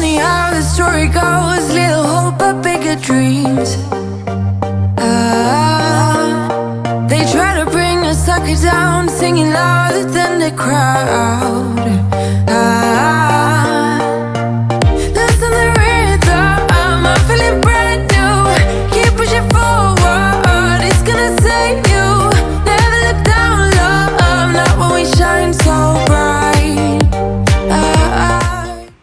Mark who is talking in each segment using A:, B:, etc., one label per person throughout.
A: funny how the story goes. Little hope but bigger dreams. They try to bring a sucker down, singing louder than the crowd. Listen the rhythm, I'm feeling brand new. Keep pushing forward, it's gonna save you. Never look down, love, not when we shine so bright.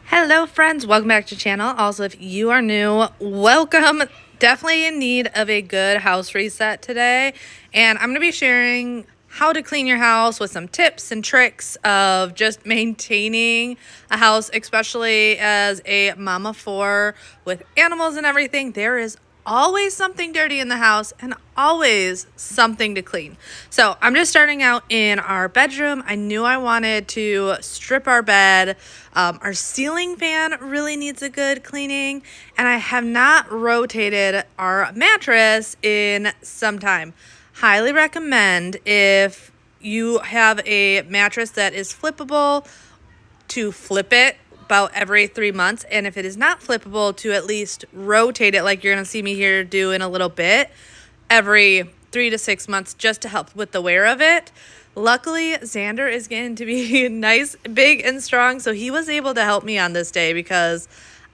B: Hello friends, welcome back to the channel. Also, if you are new, welcome. Definitely in need of a good house reset today, and I'm going to be sharing how to clean your house with some tips and tricks of just maintaining a house, especially as a mama of four with animals and everything. There is always something dirty in the house and always something to clean. So I'm just starting out in our bedroom. I knew I wanted to strip our bed. Our ceiling fan really needs a good cleaning, and I have not rotated our mattress in some time. Highly recommend, if you have a mattress that is flippable, to flip it about every 3 months, and if it is not flippable, to at least rotate it like you're gonna see me here do in a little bit, every 3 to 6 months, just to help with the wear of it. Luckily, Xander is getting to be nice, big, and strong, so he was able to help me on this day because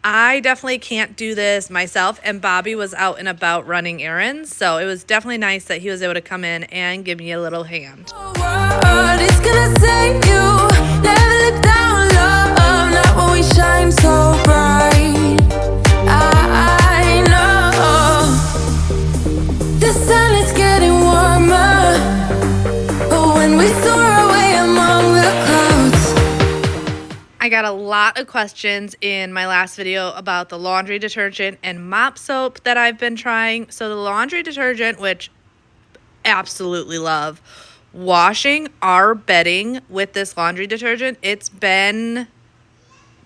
B: I definitely can't do this myself, and Bobby was out and about running errands, so it was definitely nice that he was able to come in and give me a little hand.
A: It's gonna save you. Never look down, love, not when we shine so bright. I know the sun is getting warmer, but when we soar away among the clouds.
B: I got a lot of questions in my last video about the laundry detergent and mop soap that I've been trying. So the laundry detergent, which absolutely love, washing our bedding with this laundry detergent, it's been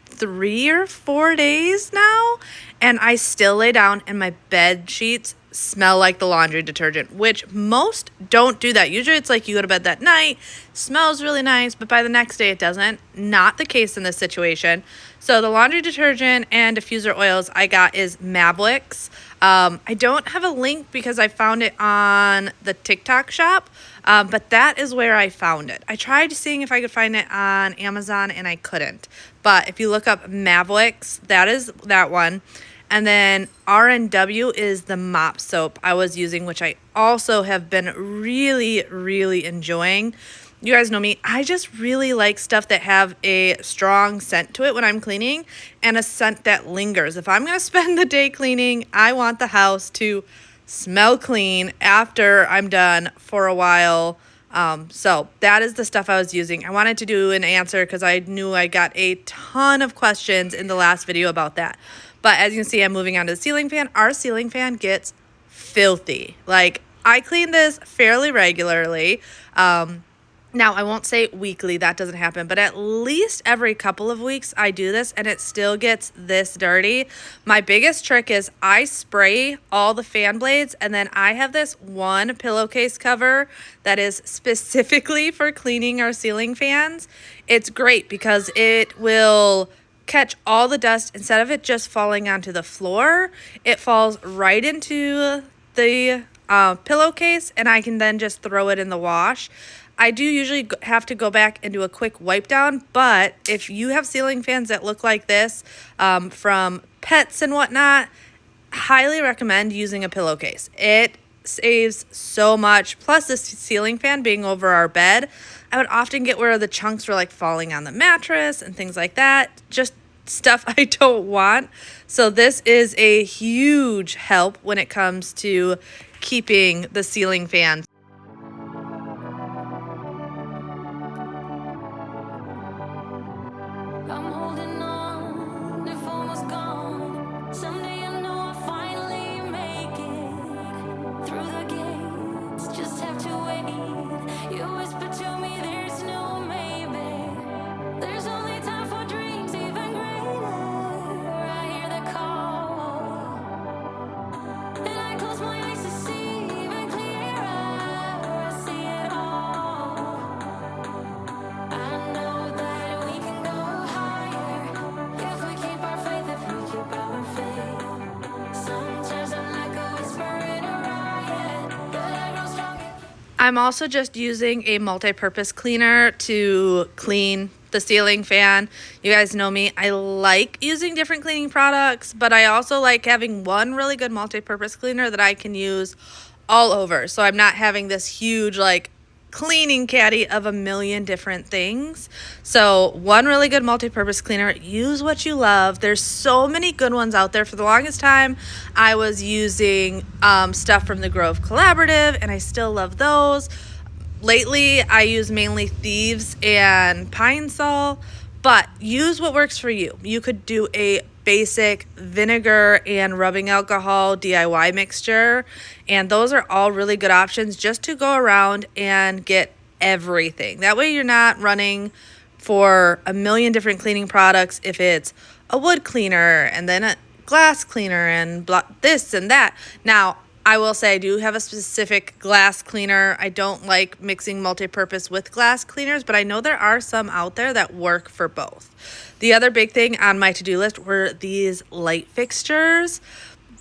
B: 3 or 4 days now, and I still lay down and my bed sheets smell like the laundry detergent, which most don't do that. Usually it's like you go to bed that night, smells really nice, but by the next day it doesn't. Not the case in this situation. So the laundry detergent and diffuser oils I got is Mavericks. I don't have a link because I found it on the TikTok shop, but that is where I found it. I tried seeing if I could find it on Amazon and I couldn't. But if you look up Mavericks, that is that one. And then R&W is the mop soap I was using, which I also have been really, really enjoying. You guys know me, I just really like stuff that have a strong scent to it when I'm cleaning, and a scent that lingers. If I'm going to spend the day cleaning, I want the house to smell clean after I'm done for a while. So that is the stuff I was using. I wanted to do an answer because I knew I got a ton of questions in the last video about that. But as you can see, I'm moving on to the ceiling fan. Our ceiling fan gets filthy. Like, I clean this fairly regularly. Now, I won't say weekly, that doesn't happen, but at least every couple of weeks I do this, and it still gets this dirty. My biggest trick is I spray all the fan blades, and then I have this one pillowcase cover that is specifically for cleaning our ceiling fans. It's great because it will catch all the dust. Instead of it just falling onto the floor, it falls right into the pillowcase, and I can then just throw it in the wash. I do usually have to go back and do a quick wipe down, but if you have ceiling fans that look like this from pets and whatnot, highly recommend using a pillowcase. It saves so much. Plus, this ceiling fan being over our bed, I would often get where the chunks were like falling on the mattress and things like that. Just stuff I don't want. So this is a huge help when it comes to keeping the ceiling fans.
A: I'm holding on, if almost gone. Someday I know I'll finally make it through the gates. Just have to wait. You whisper to me, there's no maybe. There's only time for dreams even greater. I hear the call, and I close my eyes to see even clearer.
B: I'm also just using a multi-purpose cleaner to clean the ceiling fan. You guys know me, I like using different cleaning products, but I also like having one really good multi-purpose cleaner that I can use all over. So I'm not having this huge like cleaning caddy of a million different things. So one really good multi-purpose cleaner, use what you love. There's so many good ones out there. For the longest time, I was using stuff from the Grove Collaborative, and I still love those. Lately, I use mainly Thieves and Pine Sol, but use what works for you. You could do a basic vinegar and rubbing alcohol DIY mixture, and those are all really good options just to go around and get everything. That way you're not running for a million different cleaning products if it's a wood cleaner and then a glass cleaner and this and that. Now, I will say I do have a specific glass cleaner. I don't like mixing multi-purpose with glass cleaners, but I know there are some out there that work for both. The other big thing on my to-do list were these light fixtures.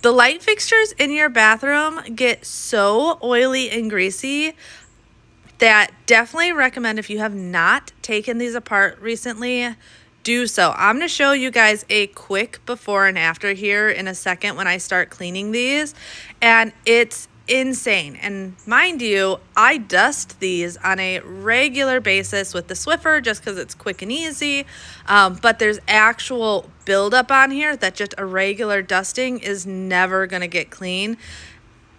B: The light fixtures in your bathroom get so oily and greasy that definitely recommend, if you have not taken these apart recently, do so. I'm going to show you guys a quick before and after here in a second when I start cleaning these, and it's insane. And mind you, I dust these on a regular basis with the Swiffer just because it's quick and easy, but there's actual buildup on here that just a regular dusting is never going to get clean.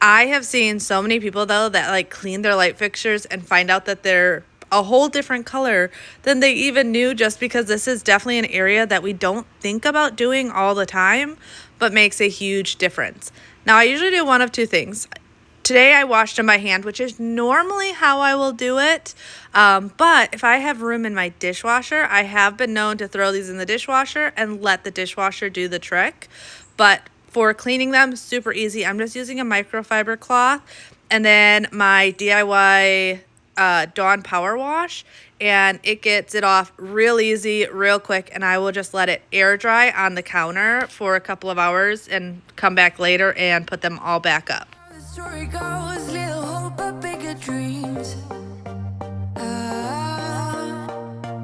B: I have seen so many people though that like clean their light fixtures and find out that they're a whole different color than they even knew, just because this is definitely an area that we don't think about doing all the time, but makes a huge difference. Now, I usually do one of two things. Today I washed them by hand, which is normally how I will do it. But if I have room in my dishwasher, I have been known to throw these in the dishwasher and let the dishwasher do the trick. But for cleaning them, super easy. I'm just using a microfiber cloth and then my DIY Dawn Power Wash, and it gets it off real easy, real quick, and I will just let it air dry on the counter for a couple of hours and come back later and put them all back up.
A: The story goes, little hope but bigger dreams.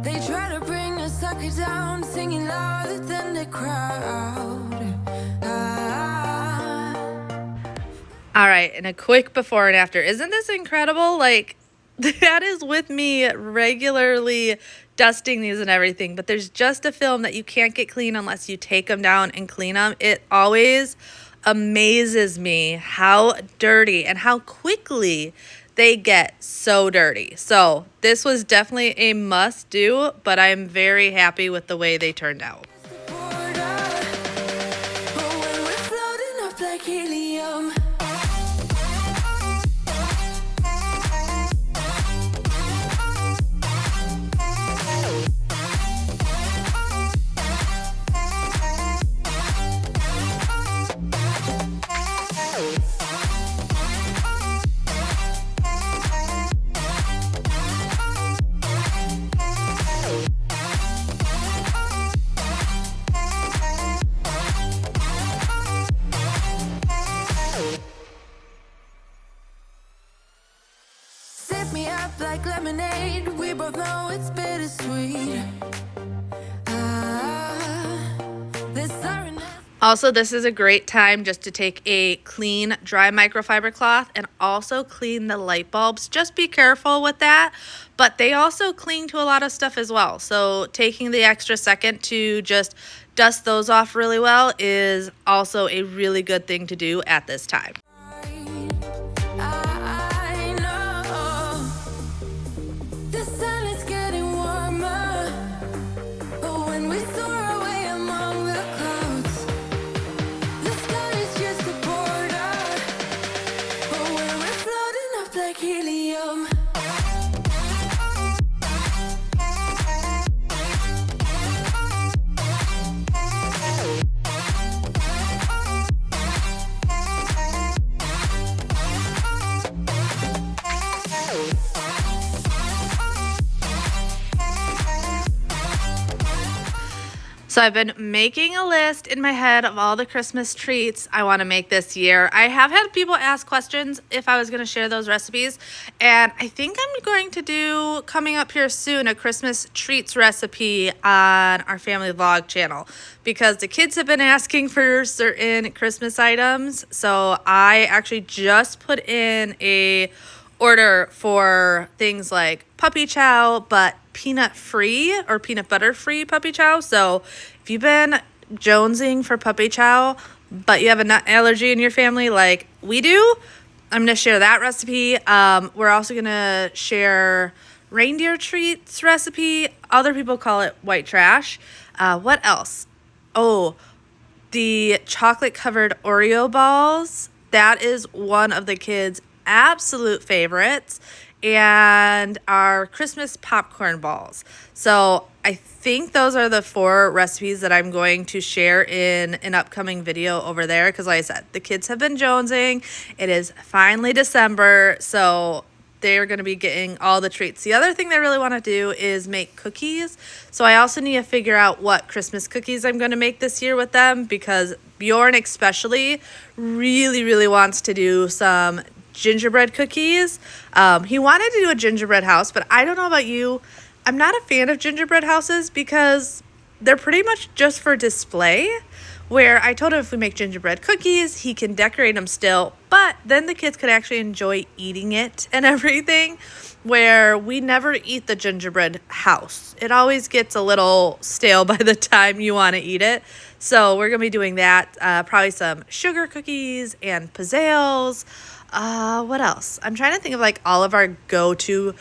A: They try to bring a sucker down, singing louder than the crowd.
B: All right, and a quick before and after. Isn't this incredible? Like, that is with me regularly dusting these and everything, but there's just a film that you can't get clean unless you take them down and clean them. It always amazes me how dirty and how quickly they get so dirty. So this was definitely a must do, but I'm very happy with the way they turned out.
A: Me up like lemonade, we both know it's bittersweet.
B: Also, this is a great time just to take a clean, dry microfiber cloth and also clean the light bulbs. Just be careful with that, but they also cling to a lot of stuff as well. So taking the extra second to just dust those off really well is also a really good thing to do at this time.
A: Helium.
B: So I've been making a list in my head of all the Christmas treats I want to make this year. I have had people ask questions if I was going to share those recipes, and I think I'm going to do, coming up here soon, a Christmas treats recipe on our family vlog channel because the kids have been asking for certain Christmas items. So I actually just put in a order for things like puppy chow, but peanut free or peanut butter free puppy chow. So if you've been jonesing for puppy chow, but you have a nut allergy in your family like we do, I'm going to share that recipe. We're also going to share reindeer treats recipe. Other people call it white trash. What else? Oh, the chocolate covered Oreo balls. That is one of the kids' absolute favorites, and our Christmas popcorn balls. So I think those are the 4 recipes that I'm going to share in an upcoming video over there because like I said, the kids have been jonesing. It is finally December, so they're going to be getting all the treats. The other thing they really want to do is make cookies. So I also need to figure out what Christmas cookies I'm going to make this year with them because Bjorn especially really wants to do some gingerbread cookies. He wanted to do a gingerbread house, but I don't know about you. I'm not a fan of gingerbread houses because they're pretty much just for display, where I told him if we make gingerbread cookies, he can decorate them still, but then the kids could actually enjoy eating it and everything, where we never eat the gingerbread house. It always gets a little stale by the time you want to eat it. So we're going to be doing that, probably some sugar cookies and pizzelles. What else? I'm trying to think of like all of our go-to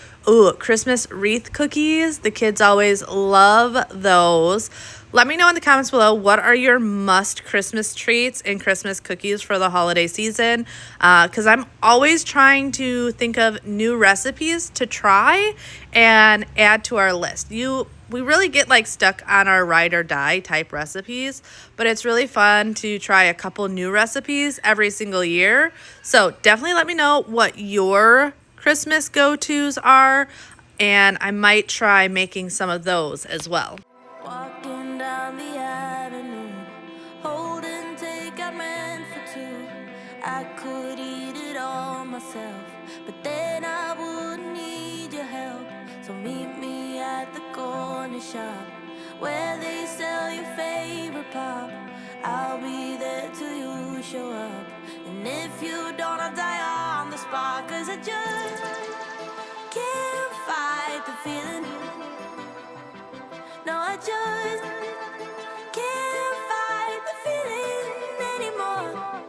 B: Christmas wreath cookies. The kids always love those. Let me know in the comments below, what are your must Christmas treats and Christmas cookies for the holiday season? Because I'm always trying to think of new recipes to try and add to our list. We really get like stuck on our ride or die type recipes, but it's really fun to try a couple new recipes every single year. So definitely let me know what your Christmas go-tos are, and I might try making some of those as well.
A: Walking down the avenue, holding takeout meant for 2. I could eat it all myself, but then I wouldn't need your help. So meet me at the corner shop where they sell your favorite pop. I'll be there till you show up, and if you don't, I'll die on the spot. 'Cause I just can't fight the feeling. No, I just can't fight the feeling anymore.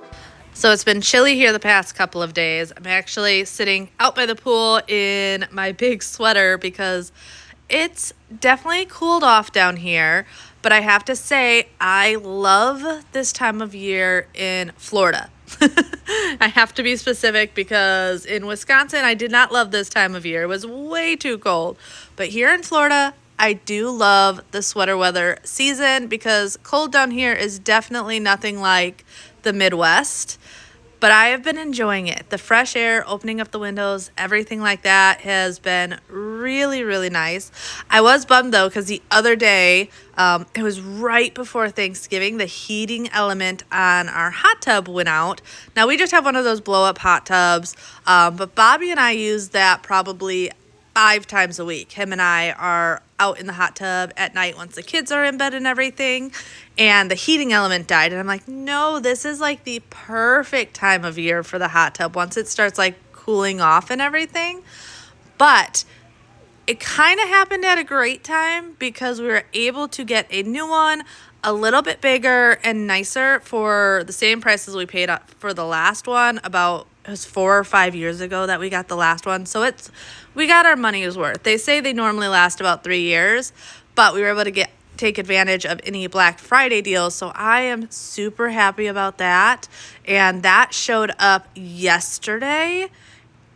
B: So it's been chilly here the past couple of days. I'm actually sitting out by the pool in my big sweater because it's definitely cooled off down here. But I have to say, I love this time of year in Florida. I have to be specific because in Wisconsin, I did not love this time of year. It was way too cold. But here in Florida, I do love the sweater weather season because cold down here is definitely nothing like the Midwest. But I have been enjoying it. The fresh air, opening up the windows, everything like that has been really nice. I was bummed though because the other day, it was right before Thanksgiving, the heating element on our hot tub went out. Now we just have one of those blow up hot tubs, but Bobby and I use that probably 5 times a week. Him and I are out in the hot tub at night once the kids are in bed and everything, and the heating element died. And I'm like, no, this is like the perfect time of year for the hot tub once it starts like cooling off and everything. But it kind of happened at a great time because we were able to get a new one, a little bit bigger and nicer for the same price as we paid for the last one. It was 4 or 5 years ago that we got the last one. So we got our money's worth. They say they normally last about 3 years, but we were able to take advantage of any Black Friday deals. So I am super happy about that. And that showed up yesterday,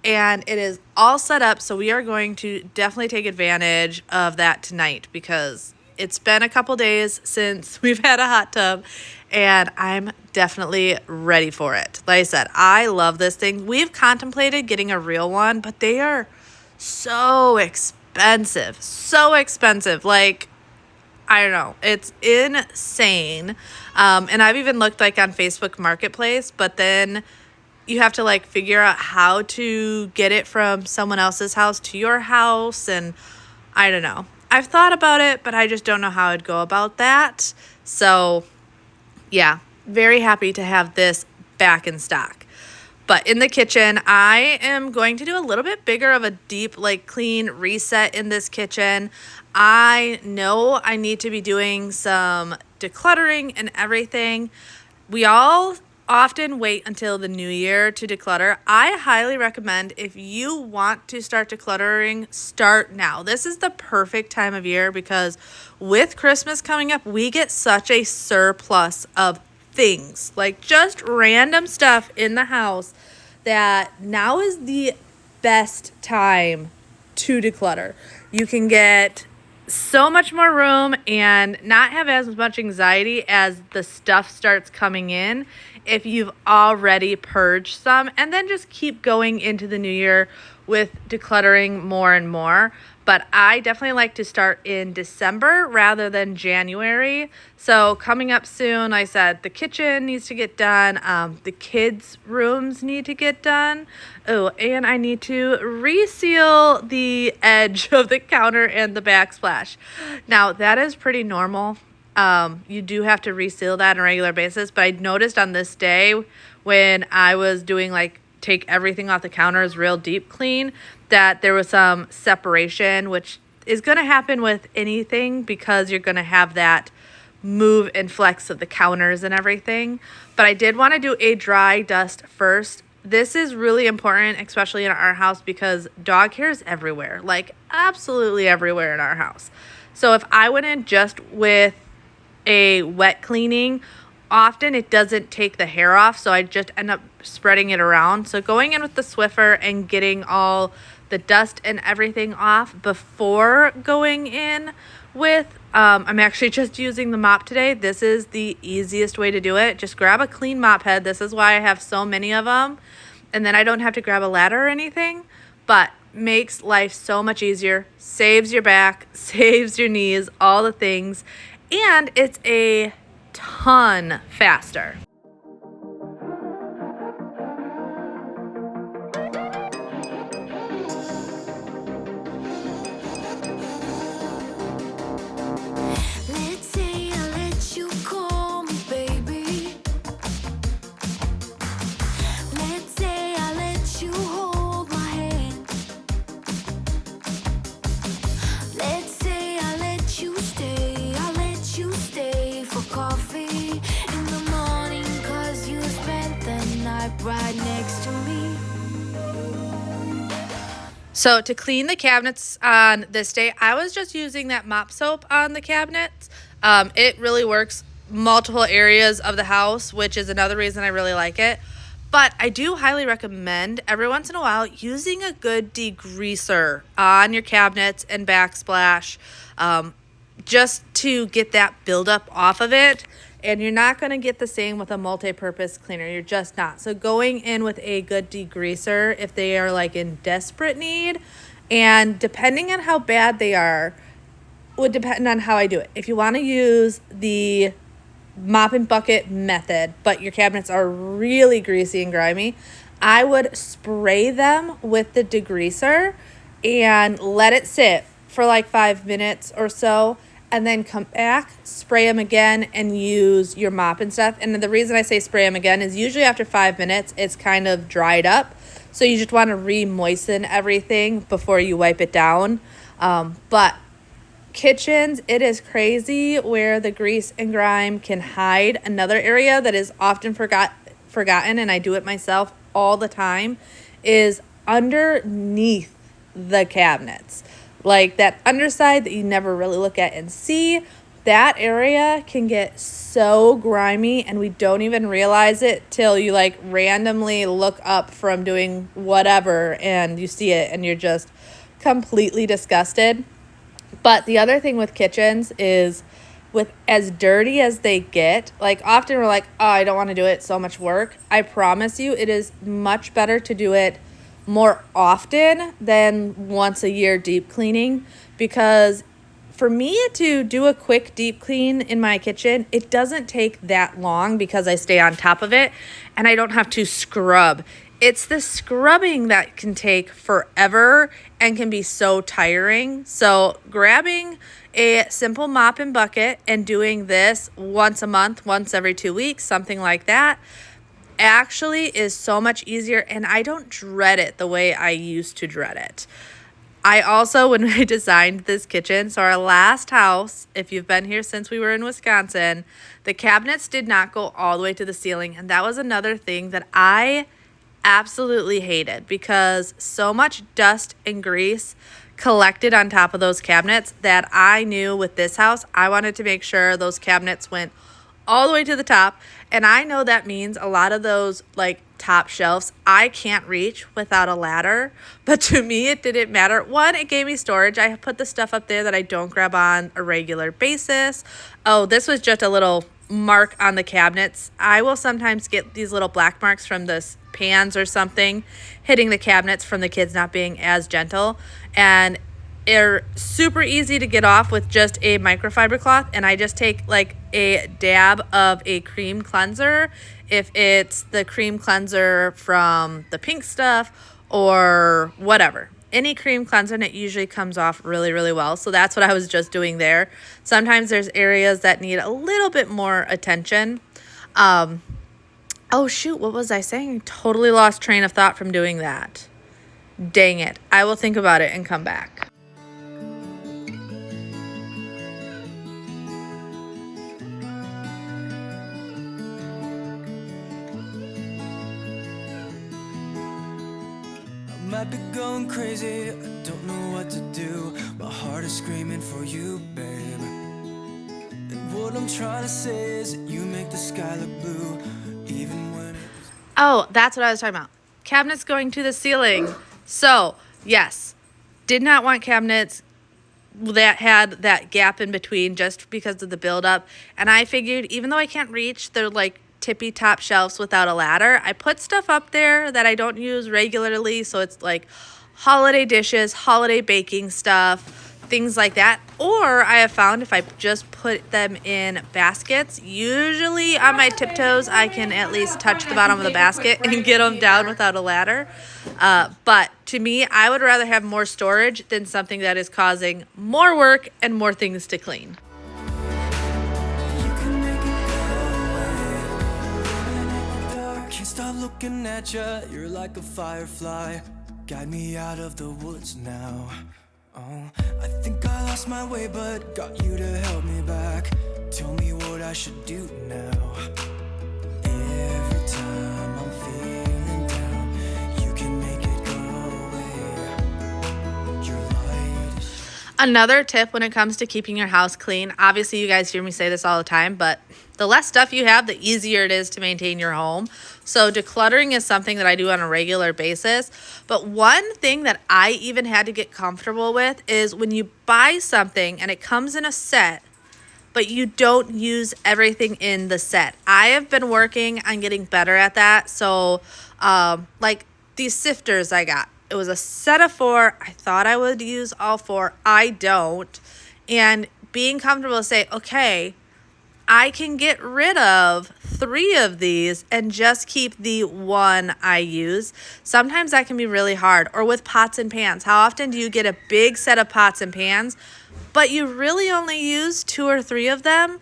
B: and it is all set up. So we are going to definitely take advantage of that tonight because it's been a couple days since we've had a hot tub, and I'm definitely ready for it. Like I said, I love this thing. We've contemplated getting a real one, but they are so expensive. So expensive. Like, I don't know. It's insane. And I've even looked like on Facebook Marketplace, but then you have to like figure out how to get it from someone else's house to your house. And I don't know. I've thought about it, but I just don't know how I'd go about that. So yeah, very happy to have this back in stock. But in the kitchen, I am going to do a little bit bigger of a deep, like clean reset in this kitchen. I know I need to be doing some decluttering and everything. We all often wait until the new year to declutter. I highly recommend if you want to start decluttering, start now. This is the perfect time of year because with Christmas coming up, we get such a surplus of things, like just random stuff in the house, that now is the best time to declutter. You can get so much more room and not have as much anxiety as the stuff starts coming in if you've already purged some, and then just keep going into the new year with decluttering more and more. But I definitely like to start in December rather than January. So coming up soon, I said the kitchen needs to get done. The kids' rooms need to get done. Oh, and I need to reseal the edge of the counter and the backsplash. Now, that is pretty normal. You do have to reseal that on a regular basis. But I noticed on this day when I was doing like take everything off the counters real deep clean, that there was some separation, which is going to happen with anything because you're going to have that move and flex of the counters and everything. But I did want to do a dry dust first. This is really important, especially in our house, because dog hair is everywhere, like absolutely everywhere in our house. So if I went in just with a wet cleaning, often it doesn't take the hair off, so I just end up spreading it around. So going in with the Swiffer and getting all the dust and everything off before going in with, I'm actually just using the mop today. This is the easiest way to do it. Just grab a clean mop head. This is why I have so many of them. And then I don't have to grab a ladder or anything, but makes life so much easier, saves your back, saves your knees, all the things. And it's a ton faster.
A: Let's say I let you call me baby. Let's say I let you hold my hand. Let's say I let you stay. I let you stay for coffee in the morning, 'cause you spent the night right next to me.
B: So to clean the cabinets on this day, I was just using that mop soap on the cabinets. It really works multiple areas of the house, which is another reason I really like it. But I do highly recommend every once in a while using a good degreaser on your cabinets and backsplash, just to get that buildup off of it. And you're not going to get the same with a multi-purpose cleaner. You're just not. So going in with a good degreaser if they are like in desperate need, and depending on how bad they are, would depend on how I do it. If you want to use the mop and bucket method, but your cabinets are really greasy and grimy, I would spray them with the degreaser and let it sit for like 5 minutes or so, and then come back, spray them again, and use your mop and stuff. And the reason I say spray them again is usually after 5 minutes, it's kind of dried up. So you just want to re-moisten everything before you wipe it down. But kitchens, it is crazy where the grease and grime can hide. Another area that is often forgotten, and I do it myself all the time, is underneath the cabinets. Like that underside that you never really look at and see, that area can get so grimy and we don't even realize it till you like randomly look up from doing whatever and you see it and you're just completely disgusted. But the other thing with kitchens is, with as dirty as they get, like often we're like, oh, I don't want to do it, so much work. I promise you it is much better to do it more often than once a year deep cleaning, because for me to do a quick deep clean in my kitchen, it doesn't take that long because I stay on top of it and I don't have to scrub. It's the scrubbing that can take forever and can be so tiring. So grabbing a simple mop and bucket and doing this once a month, once every 2 weeks, something like that, actually is so much easier, and I don't dread it the way I used to dread it. I also, when I designed this kitchen, so our last house, if you've been here since we were in Wisconsin, the cabinets did not go all the way to the ceiling, and that was another thing that I absolutely hated because so much dust and grease collected on top of those cabinets that I knew with this house, I wanted to make sure those cabinets went all the way to the top. And I know that means a lot of those like top shelves I can't reach without a ladder, but to me it didn't matter. One, it gave me storage. I put the stuff up there that I don't grab on a regular basis. Oh, this was just a little mark on the cabinets. I will sometimes get these little black marks from this pans or something hitting the cabinets from the kids not being as gentle, and they're super easy to get off with just a microfiber cloth. And I just take like a dab of a cream cleanser, if it's the cream cleanser from the Pink Stuff or whatever, any cream cleanser, and it usually comes off really, really well. So that's what I was just doing there. Sometimes there's areas that need a little bit more attention. Oh shoot, what was I saying? Totally lost train of thought from doing that. Dang it. I will think about it and come back.
A: Might be going crazy, I don't know what to do. My heart is screaming for you, babe. And what I'm trying to say is you make the sky look blue, even when it's...
B: Oh, that's what I was talking about. Cabinets going to the ceiling. So, yes, did not want cabinets that had that gap in between just because of the buildup. And I figured even though I can't reach, they're like tippy top shelves without a ladder, I put stuff up there that I don't use regularly. So it's like holiday dishes, holiday baking stuff, things like that. Or I have found if I just put them in baskets, usually on my tiptoes, I can at least touch the bottom of the basket and get them down without a ladder. But to me, I would rather have more storage than something that is causing more work and more things to clean.
A: Stop looking at you, you're like a firefly. Guide me out of the woods now. Oh, I think I lost my way, but got you to help me back. Tell me what I should do now. Every time I'm feeling down, you can make it go away. Your light is...
B: Another tip when it comes to keeping your house clean, obviously you guys hear me say this all the time, but the less stuff you have, the easier it is to maintain your home. So decluttering is something that I do on a regular basis. But one thing that I even had to get comfortable with is when you buy something and it comes in a set, but you don't use everything in the set. I have been working on getting better at that. So like these sifters I got, it was a set of 4. I thought I would use all 4. I don't. And being comfortable to say, okay, I can get rid of 3 of these and just keep the 1 I use. Sometimes that can be really hard. Or with pots and pans. How often do you get a big set of pots and pans, but you really only use 2 or 3 of them?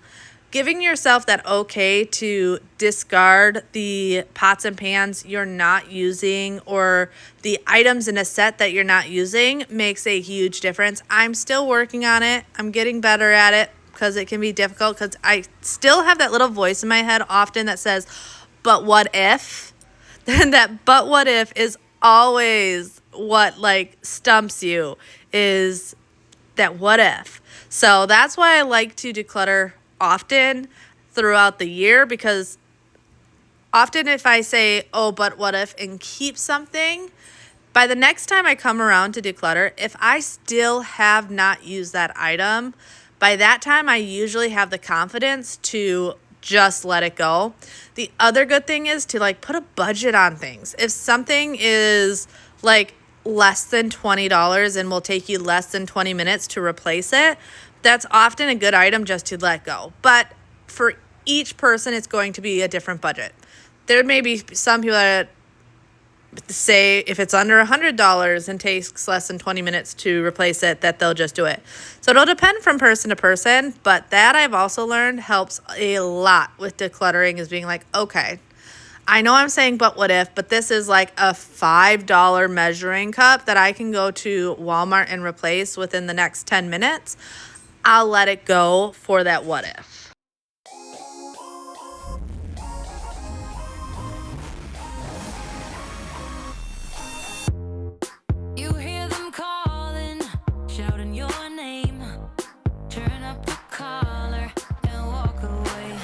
B: Giving yourself that okay to discard the pots and pans you're not using or the items in a set that you're not using makes a huge difference. I'm still working on it. I'm getting better at it, because it can be difficult because I still have that little voice in my head often that says, but what if? Then that but what if is always what like stumps you, is that what if. So that's why I like to declutter often throughout the year, because often if I say, oh, but what if, and keep something, by the next time I come around to declutter, if I still have not used that item, by that time, I usually have the confidence to just let it go. The other good thing is to like put a budget on things. If something is like less than $20 and will take you less than 20 minutes to replace it, that's often a good item just to let go. But for each person, it's going to be a different budget. There may be some people that say if it's under $100 and takes less than 20 minutes to replace it, that they'll just do it. So it'll depend from person to person, but that I've also learned helps a lot with decluttering, is being like, okay, I know I'm saying but what if, but this is like a $5 measuring cup that I can go to Walmart and replace within the next 10 minutes. I'll let it go for that what if.
A: You hear them calling, shouting your name. Turn up the collar and walk away.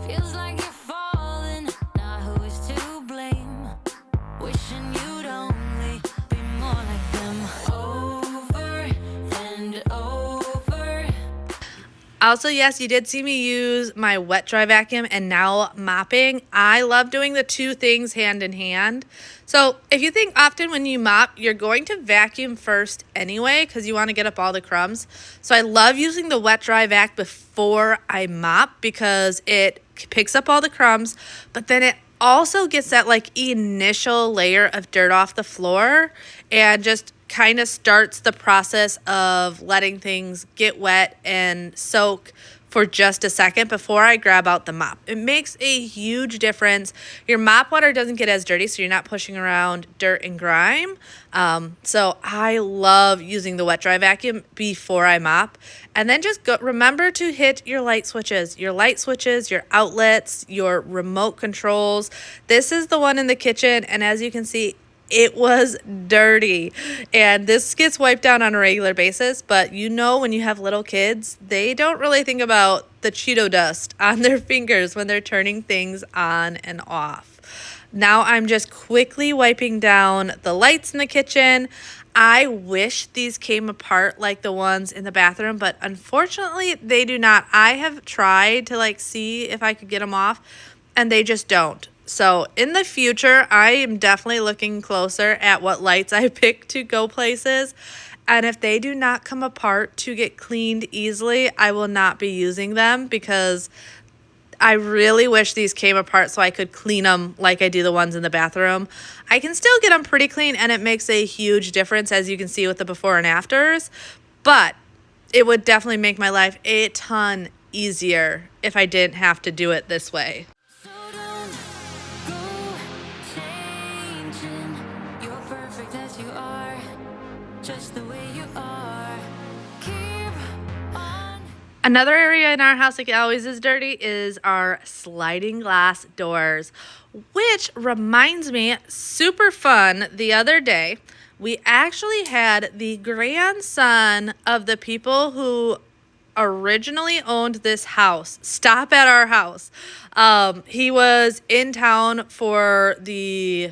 A: Feels like you're falling, now who is to blame? Wishing you'd only be more like them. Over and over.
B: Also, yes, you did see me use my wet dry vacuum and now mopping. I love doing the two things hand in hand. So if you think often when you mop, you're going to vacuum first anyway because you want to get up all the crumbs. So I love using the wet dry vac before I mop because it picks up all the crumbs, but then it also gets that like initial layer of dirt off the floor and just kind of starts the process of letting things get wet and soak for just a second before I grab out the mop. It makes a huge difference. Your mop water doesn't get as dirty, so you're not pushing around dirt and grime. So I love using the wet dry vacuum before I mop. And then just remember to hit your light switches, your outlets, your remote controls. This is the one in the kitchen, and as you can see, it was dirty, and this gets wiped down on a regular basis, but you know when you have little kids, they don't really think about the Cheeto dust on their fingers when they're turning things on and off. Now I'm just quickly wiping down the lights in the kitchen. I wish these came apart like the ones in the bathroom, but unfortunately they do not. I have tried to see if I could get them off, and they just don't. So in the future, I am definitely looking closer at what lights I pick to go places. And if they do not come apart to get cleaned easily, I will not be using them because I really wish these came apart so I could clean them like I do the ones in the bathroom. I can still get them pretty clean, and it makes a huge difference, as you can see with the before and afters. But it would definitely make my life a ton easier if I didn't have to do it this way.
A: So don't go changing. You're perfect as you are, just the way you are. Keep on.
B: Another area in our house that always is dirty is our sliding glass doors, which reminds me, super fun, the other day, we actually had the grandson of the people who originally owned this house stop at our house. He was in town for the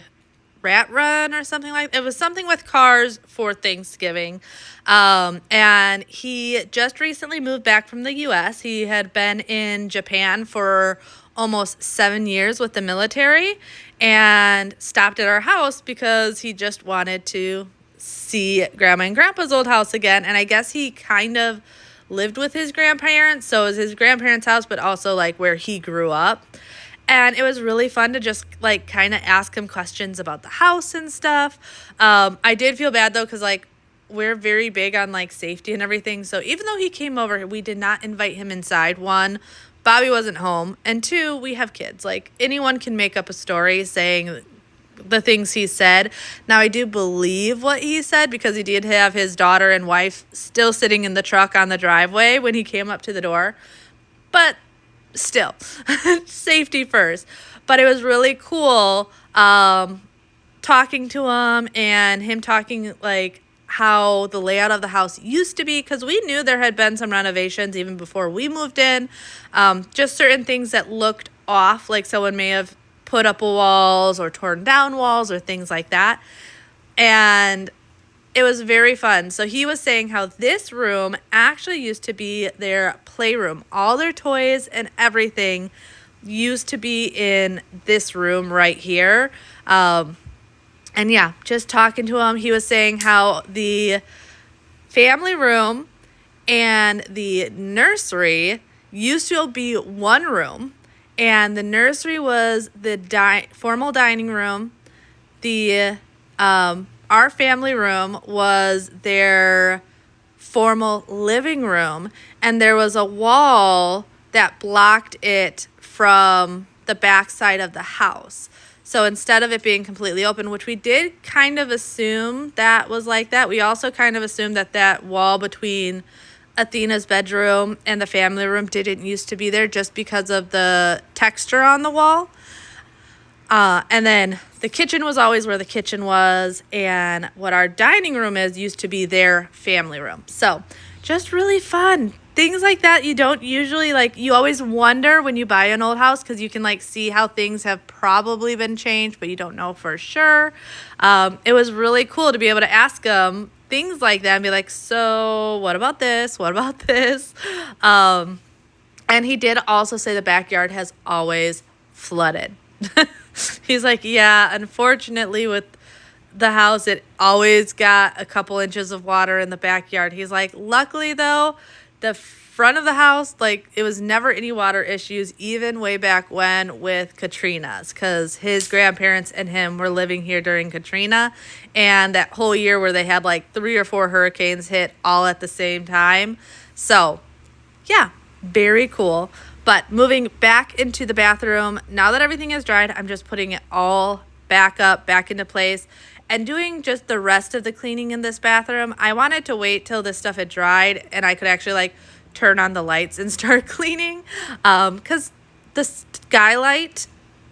B: rat run or something like it was something with cars for Thanksgiving. And he just recently moved back from the US. He had been in Japan for almost 7 years with the military and stopped at our house because he just wanted to see Grandma and Grandpa's old house again. And I guess he kind of lived with his grandparents, so it was his grandparents' house, but also where he grew up. And it was really fun to just kind of ask him questions about the house and stuff. I did feel bad though, because we're very big on safety and everything. So even though he came over, we did not invite him inside. One, Bobby wasn't home, and two, we have kids. Anyone can make up a story saying the things he said. Now I do believe what he said because he did have his daughter and wife still sitting in the truck on the driveway when he came up to the door. But still, safety first. But it was really cool talking to him and him talking how the layout of the house used to be, because we knew there had been some renovations even before we moved in. Just certain things that looked off, someone may have put up walls or torn down walls or things like that. And it was very fun. So he was saying how this room actually used to be their playroom. All their toys and everything used to be in this room right here. And yeah, just talking to him, he was saying how the family room And the nursery used to be one room, and the nursery was the formal dining room. The our family room was their formal living room, and there was a wall that blocked it from the back side of the house. So instead of it being completely open, which we did kind of assume that was like that, we also kind of assumed that that wall between Athena's bedroom and the family room didn't used to be there just because of the texture on the wall. And then the kitchen was always where the kitchen was, and what our dining room is used to be their family room. So just really fun. Things like that you don't usually, like, you always wonder when you buy an old house because you can, like, see how things have probably been changed, but you don't know for sure. It was really cool to be able to ask them things like that and be like, so what about this? What about this? And he did also say the backyard has always flooded. He's like, yeah, unfortunately with the house, it always got a couple inches of water in the backyard. He's like, luckily though, the front of the house, like, it was never any water issues, even way back when with Katrina's, because his grandparents and him were living here during Katrina, and that whole year where they had like 3 or 4 hurricanes hit all at the same time. So yeah, very cool. But moving back into the bathroom, now that everything is dried, I'm just putting it all back up, back into place, and doing just the rest of the cleaning in this bathroom. I wanted to wait till this stuff had dried and I could actually, like, turn on the lights and start cleaning, because the skylight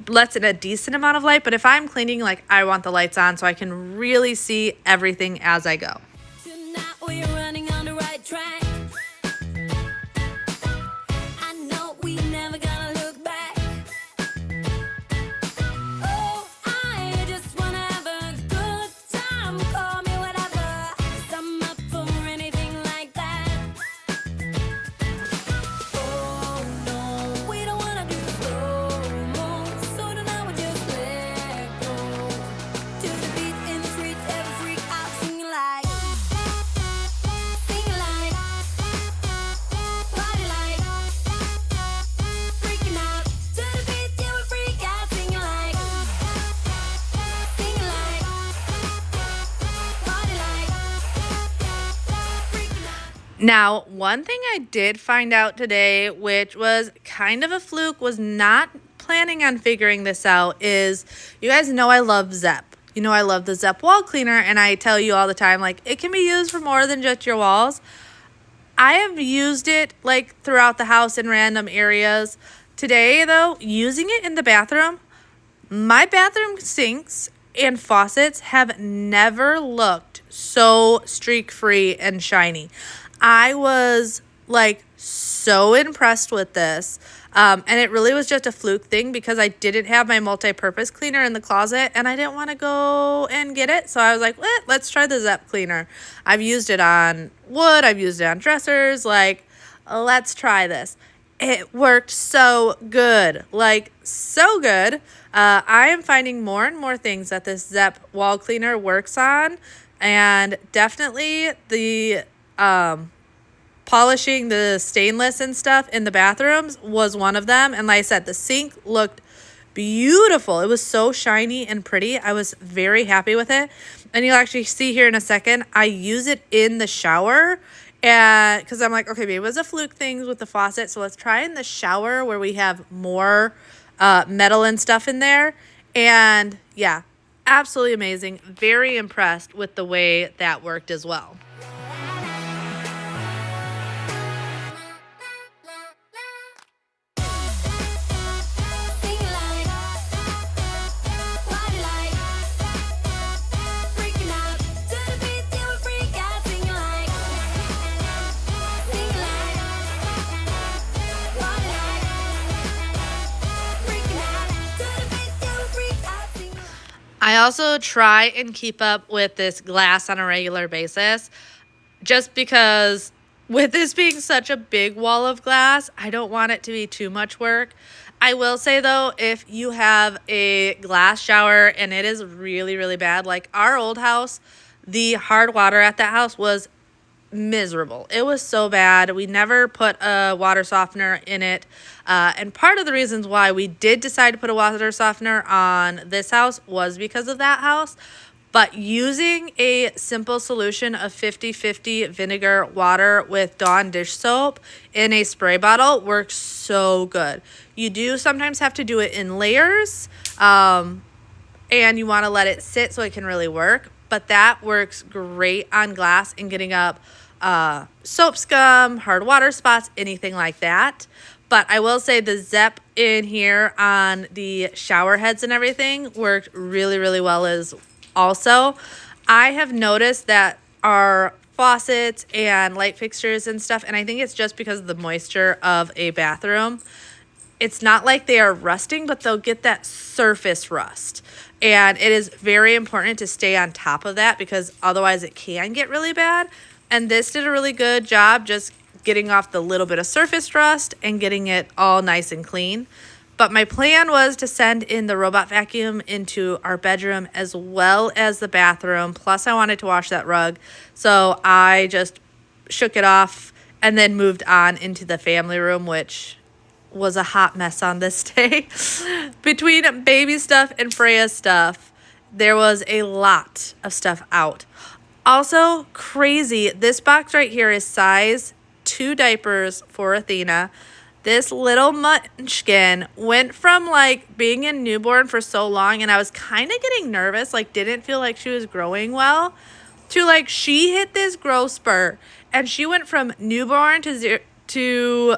B: lets in a decent amount of light, but if I'm cleaning, like, I want the lights on so I can really see everything as I go.
A: Tonight we're running on the right track. I know we never gonna look back. Oh, I just wanna have a good time. Call me whatever, 'cause I'm up for anything like that. Oh no, we don't wanna do slow-mo, so tonight we just let go. To the beat in the streets, every freak out singing like, party like, freaking out. To the beat, yeah, we freak out singing like, party like, freaking out.
B: Now, one thing I did find out today, which was kind of a fluke, was not planning on figuring this out, is, you guys know I love Zep. You know I love the Zep wall cleaner, and I tell you all the time, like, it can be used for more than just your walls. I have used it, like, throughout the house in random areas. Today, though, using it in the bathroom, my bathroom sinks and faucets have never looked so streak-free and shiny. I was, like, so impressed with this. And it really was just a fluke thing because I didn't have my multi-purpose cleaner in the closet and I didn't want to go and get it. So I was like, let's try the Zep cleaner. I've used it on wood. I've used it on dressers. Like, let's try this. It worked so good, like, so good. I am finding more and more things that this Zep wall cleaner works on, and definitely the polishing the stainless and stuff in the bathrooms was one of them. And like I said, the sink looked beautiful. It was so shiny and pretty. I was very happy with it. And you'll actually see here in a second, I use it in the shower. And because I'm like, okay, maybe it was a fluke thing with the faucet, so let's try in the shower where we have more metal and stuff in there. And yeah, absolutely amazing. Very impressed with the way that worked as well. I also try and keep up with this glass on a regular basis, just because with this being such a big wall of glass, I don't want it to be too much work. I will say though, if you have a glass shower and it is really, really bad, like our old house, the hard water at that house was miserable. It was so bad. We never put a water softener in it. And part of the reasons why we did decide to put a water softener on this house was because of that house. But using a simple solution of 50-50 vinegar water with Dawn dish soap in a spray bottle works so good. You do sometimes have to do it in layers, and you want to let it sit so it can really work. But that works great on glass and getting up soap scum, hard water spots, anything like that. But I will say the Zep in here on the shower heads and everything worked really, really well as also. I have noticed that our faucets and light fixtures and stuff, and I think it's just because of the moisture of a bathroom, it's not like they are rusting, but they'll get that surface rust. And it is very important to stay on top of that because otherwise it can get really bad. And this did a really good job just getting off the little bit of surface rust and getting it all nice and clean. But my plan was to send in the robot vacuum into our bedroom as well as the bathroom. Plus I wanted to wash that rug. So I just shook it off and then moved on into the family room, which was a hot mess on this day. Between baby stuff and Freya's stuff, there was a lot of stuff out. Also, crazy, this box right here is size 2 diapers for Athena. This little munchkin went from like being a newborn for so long, and I was kind of getting nervous, like didn't feel like she was growing well, to like she hit this growth spurt and she went from newborn to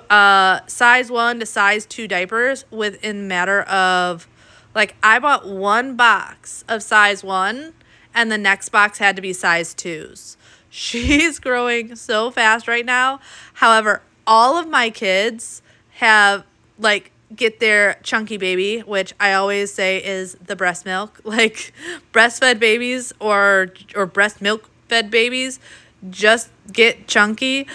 B: size 1 to size 2 diapers within a matter of, like, I bought one box of size 1 and the next box had to be size 2s. She's growing so fast right now. However, all of my kids have, like, get their chunky baby, which I always say is the breast milk. Like, breastfed babies or breast milk fed babies just get chunky.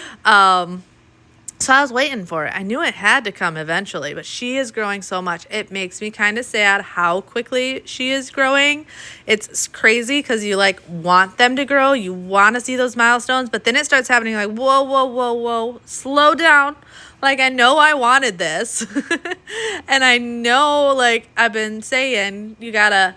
B: So I was waiting for it. I knew it had to come eventually, but she is growing so much. It makes me kind of sad how quickly she is growing. It's crazy because you like want them to grow. You want to see those milestones, but then it starts happening like, whoa, whoa, whoa, whoa, slow down. Like, I know I wanted this. And I know, like, I've been saying you gotta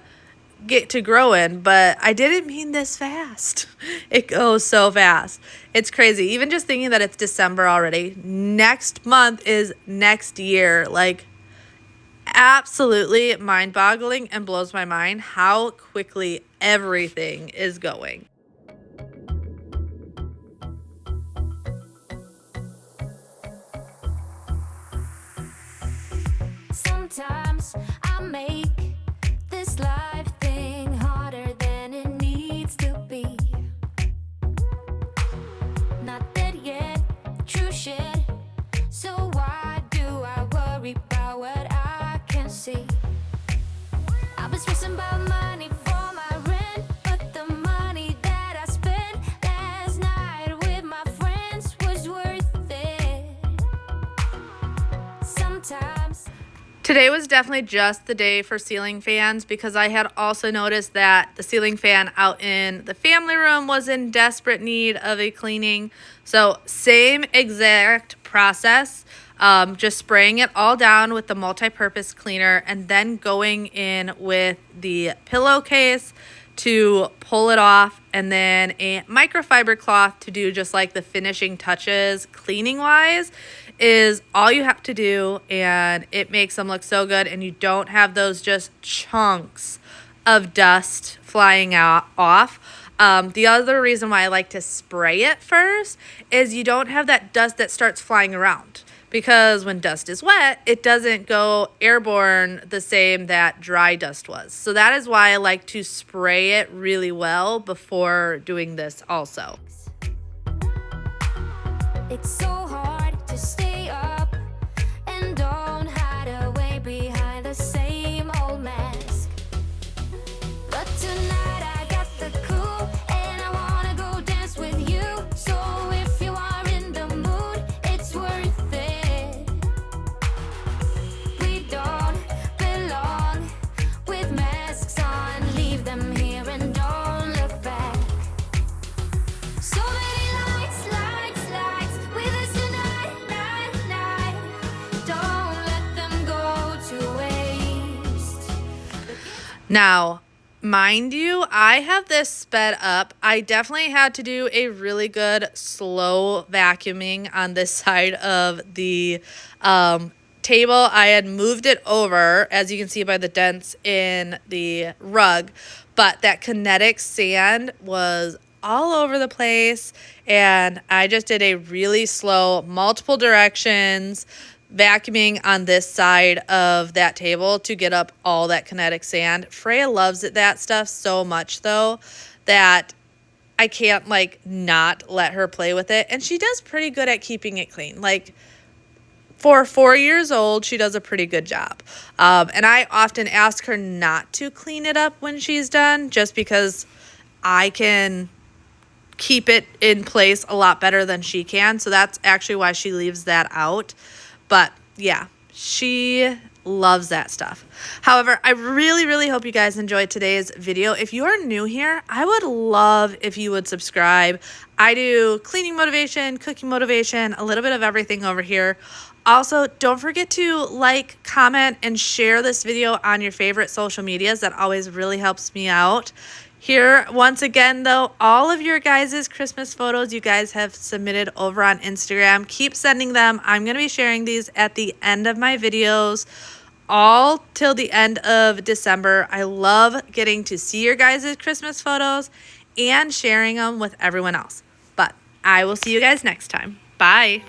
B: get to growing, but I didn't mean this fast. It goes so fast. It's crazy. Even just thinking that it's December already. Next month is next year. Like, absolutely mind-boggling and blows my mind how quickly everything is going.
A: Sometimes I make this life thing harder than it needs to be. Not dead yet, true shit. So why do I worry about what I can see? I've been stressing about money for my rent, but the money that I spent last night with my friends was worth it. Sometimes
B: Today was definitely just the day for ceiling fans because I had also noticed that the ceiling fan out in the family room was in desperate need of a cleaning. So same exact process, just spraying it all down with the multi-purpose cleaner and then going in with the pillowcase to pull it off, and then a microfiber cloth to do just like the finishing touches cleaning wise is all you have to do, and it makes them look so good, and you don't have those just chunks of dust flying off. The other reason why I like to spray it first is you don't have that dust that starts flying around, because when dust is wet, it doesn't go airborne the same that dry dust was. So that is why I like to spray it really well before doing this also.
A: it's so hard to stay up and don't hide away behind the same old mask. But tonight I got the cool and I wanna go dance with you. So if you are in the mood, it's worth it. We don't belong with masks on. Leave them here and don't look back. So many lights.
B: Now, mind you, I have this sped up. I definitely had to do a really good slow vacuuming on this side of the table. I had moved it over, as you can see by the dents in the rug, but that kinetic sand was all over the place, and I just did a really slow, multiple directions, vacuuming on this side of that table to get up all that kinetic sand. Freya loves that stuff so much though that I can't like not let her play with it. And she does pretty good at keeping it clean. Like for 4 years old, she does a pretty good job. And I often ask her not to clean it up when she's done just because I can keep it in place a lot better than she can. So that's actually why she leaves that out. But yeah, she loves that stuff. However, I really, really hope you guys enjoyed today's video. If you are new here, I would love if you would subscribe. I do cleaning motivation, cooking motivation, a little bit of everything over here. Also, don't forget to like, comment, and share this video on your favorite social medias. That always really helps me out. Here, once again, though, all of your guys' Christmas photos you guys have submitted over on Instagram, keep sending them. I'm going to be sharing these at the end of my videos, all till the end of December. I love getting to see your guys' Christmas photos and sharing them with everyone else. But I will see you guys next time. Bye.